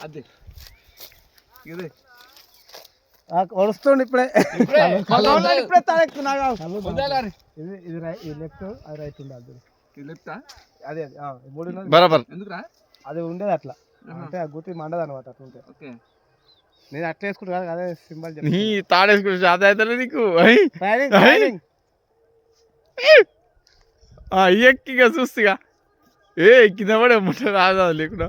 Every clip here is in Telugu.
అది ఇది వడుస్తుంది ఇప్పుడే ఇప్పుడే తాడెక్కుతున్నా వదలాలి. ఇది లెఫ్ట్ అది రైట్ ఉండాలి ఇది లెఫ్టా? అదే మూడు బరాబర్. ఎందుకురా? అది ఉండేది అట్లా అంటే ఆ గుర్తి మండదు అనమాట అట్లా ఉంటే. ఓకే నేను అట్లా వేసుకుంటా కాదు అదే సింబల్ నీ తాడేసుకుని షాద అవుతాడు నీకు. ఎక్కిగా చూస్తుగా కింద పడే ముట్ట రాదా లేకుండా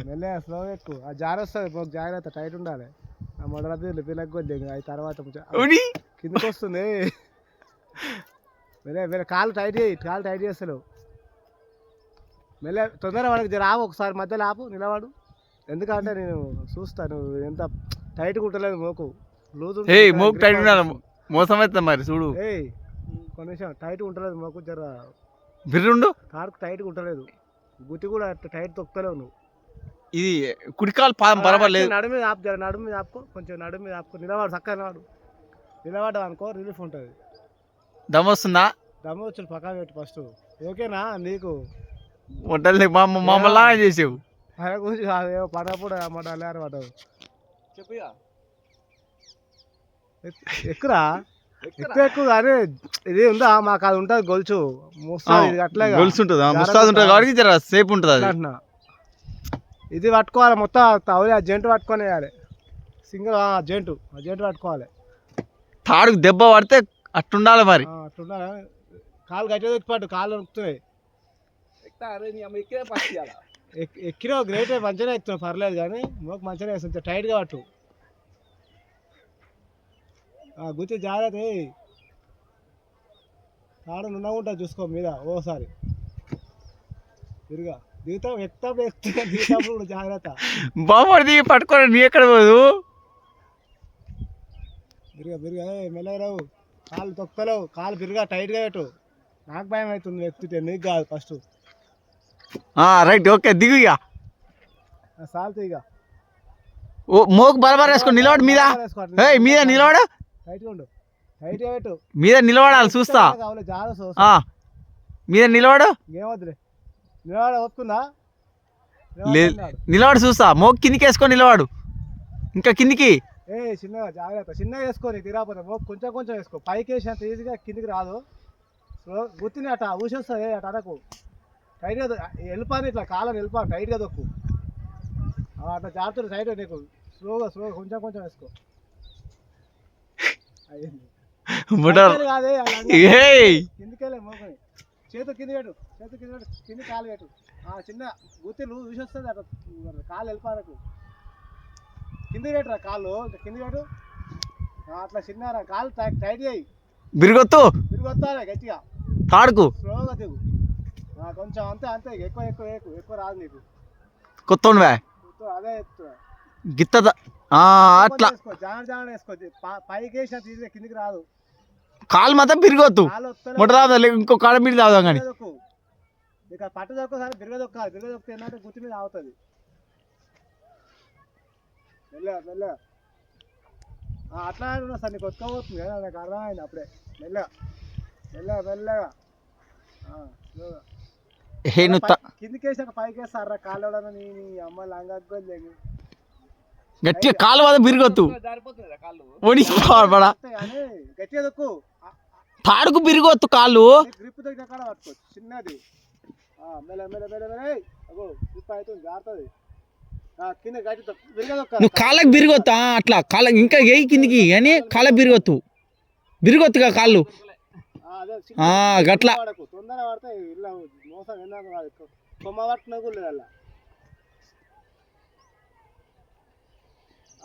మెల్లగా స్లో ఎక్కువ ఆ జారి వస్తుంది మాకు జాగ్రత్త టైట్ ఉండాలి. ఆ మొదలది పిల్లకొద్ది అది తర్వాత కిందకి వస్తుంది. వేరే కాలు టైట్ చేయి, కాలు టైట్ చేస్తలేవు. మెల్ల తొందరగా వాడికి జర ఆపు, ఒకసారి మధ్యలో ఆపు నిలవాడు. ఎందుకంటే నేను చూస్తాను ఎంత టైట్ కుట్టలేదు మోకు లూజ్ మోకు టైట్ ఉండాలి. మోసం అవుతుంది మరి చూడు. కొంచెం టైట్ ఉంటలేదు మోకు జర బిర్రుండు కారుకు టైట్ ఉంటలేదు. గుత్తి కూడా టైట్ తొక్కలేవు నువ్వు. ఇది కుడికాలు పాదం బరాబర్ లేదు. నడు మీద ఆపు, జర నడు మీద ఆపుకో, కొంచెం నడు మీద ఆపుకో. నిలవాడు చక్కగా నిలబడ్డావు అనుకో రిలీఫ్ ఉంటుంది. దమ్ వస్తుందా? దమ్ము వచ్చి పక్కా పెట్టు ఫస్ట్. ఓకేనా నీకు? వంటలు మమ్మల్ని చేసావు గురించి పడప్పుడు అమ్మడాలి పడ్డావు. చెప్పు ఎక్కురా ఎక్కువ కానీ ఇది ఉందా మాకు అది ఉంటుంది గొలుసు ముస్తుంది అట్లా గొలుసు ఉంటుంది ముస్తాదు ఉంటుంది కాబట్టి జర సేపు ఉంటుంది అది అంటున్నా. ఇది పట్టుకోవాలి మొత్తం ఆ జెంట్ పట్టుకొని వేయాలి. సింగిల్ జెంటు పట్టుకోవాలి. తాడుకు దెబ్బ పడితే అట్టుండాలి మరి. అట్లుండాలి. కాలు గట్టిగా పట్టు, కాళ్ళు నొక్కుతున్నాయి. ఎక్కినా గ్రేట్ మంచిగా ఎక్కుతున్నావు పర్లేదు కానీ మోకు మంచిగా వేస్తుంది టైట్గా పట్టు. గుర్తి జాగ్రత్త. తాడు నున్నగా ఉంటుంది చూసుకో మీద ఓసారి తిరిగా దిగుతాం దిగుతాప్పుడు జాగ్రత్త. బాబు దిగి పట్టుకోండి. నీ ఎక్కడ పోదు బిరుగా మెల్లగా రావు. కాళ్ళు తొక్కలేవు, కాళ్ళు బిరుగా టైట్గా పెట్టు. నాకు భయం అవుతుంది ఎత్తుతే, నీకు కాదు ఫస్ట్. రైట్ ఓకే దిగు ఇక సాల్తీ ఇక మోకు బరాబర్ వేసుకో. నిలబడు మీద మీద నిలబడు. టైట్గా ఉండు, టైట్గా పెట్టు. మీద నిలబడాలి చూస్తా. మీద నిలబడు. ఏమొద్దులే నిలబడ ఒప్పుకుందా? నిలబడు చూస్తా. మోకు కిందికి వేసుకొని నిలబడు. ఇంకా కిందికి చిన్నగా జాగ్రత్త. చిన్నగా వేసుకోని తిరగపోతే మోకు కొంచెం కొంచెం వేసుకో. పైకి వేసినంత ఈజీగా కిందికి రాదు. గుర్తిని అట ఊసేస్తుంది అట అనకు. టైట్గా వెళ్ళిపోని ఇట్లా కాలం వెళ్ళిపోని టైట్గా దొక్కు. అట్లా జాగ్రత్త సైడ్ నీకు స్లోగా కొంచెం కొంచెం వేసుకో. కిందికెళ్ళే మోకని చేతు కింది పెట్టు, కింది కాలు పెట్టు. చిన్న గుర్తి నువ్వు చూసేస్తుంది అట్లా కాలు వెళ్ళిపోనకు. కింది పెట్టరా కాళ్ళు, ఇంకా కింది పెట్టు. అట్లా చిన్న కాలు టైట్ చేయి. బిరుగొత్తాలి గట్టిగా. తాడుకు స్లోగా దిగు కొంచెం. అంతే ఎక్కువ రాదు నీకు. కొత్త అదే చెప్తున్నా. గిత్త అట్లా జాన వేసుకో. పైకి వేసిన తీసి కిందికి రాదు. కాలు మాత్రం బిరిగొద్దు. మొట్ట తాగుతా ఇంకో కాడ మీద తాగుదాం కానీ ఇక పట్టు దొక్కసారి బిరగదొక్కాలి. బిరగదొక్కితే ఏంటంటే గుర్తు మీద అవుతుంది. మెల్ల అట్లా ఉన్నా సార్ నీకు కొట్టుకోబోతుంది కదా నాకు అర్థమైంది అప్పుడే. మెల్లగా కిందికి వేసాక పైకి వేస్తారా కాళ్ళు ఎవడన్నా నీ అమ్మ లంగలేదు. గట్టిగా కాలు మాత్రం బిరిగొద్దు. గట్టిగా దొక్కు. తాడుకు బిరిగొద్దు కాళ్ళు. గ్రిప్ దగ్గర కాడ పట్టుకోవచ్చు చిన్నది. మెల్ల గ్రిప్ అవుతుంది జారుతుంది. కింద గట్టి నువ్వు కాళ్ళకి బిరిగొత్తా అట్లా కాళ్ళ ఇంకా ఏ కిందికి కానీ కాళ్ళకి బిరిగొత్తుగా కాళ్ళు గట్లా. తొందర పడితే ఇలా మోసం కొమ్మ పట్టిన కూడా లేదు అలా.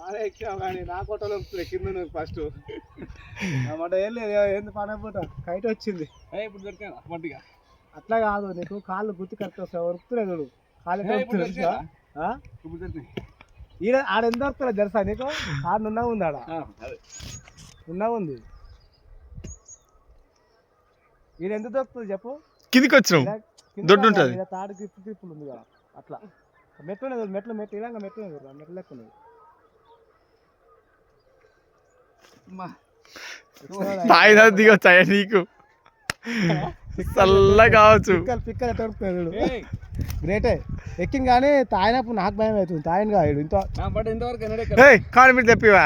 అదే ఎక్కినావు కానీ నా కొట్టలో కింద నువ్వు ఫస్ట్ మాట ఏం లేదు. ఏంది పనపూట కైట్ వచ్చింది. ఇప్పుడు దొరికా అట్లా కాదు నీకు కాళ్ళు గుర్తు కరెక్ట్ వస్తాయి. వరుకుతున్నాయి చూడు కాళ్ళు. ఈడ ఆడ ఎంత దొరుకుతుంది తెలుసా నీకు? ఆడ నున్నా ఉంది. ఆడ నున్నా ఉంది. ఈడ ఎంత దొరుకుతుంది చెప్పు? కిందికి వచ్చినాం దొడ్డు ఉంటుంది. తాడు గ్రిప్పులు ఉంది కదా అట్లా. మెట్లు ఇలా మెట్లు ఎక్కున్నాయి. తాయిదా దిగొచ్చాయా నీకు? చల్ల కావచ్చు. పిక్కలు ఎట్లా దొరుకుతున్నాయి చూడు. గ్రేటే ఎక్కింది కానీ తాగినప్పుడు నాకు భయం అవుతుంది తాగిన కాడు ఇంత నా పట్టు ఇంతవరకు ఎన్నడే కాలు మీరు తెప్పివా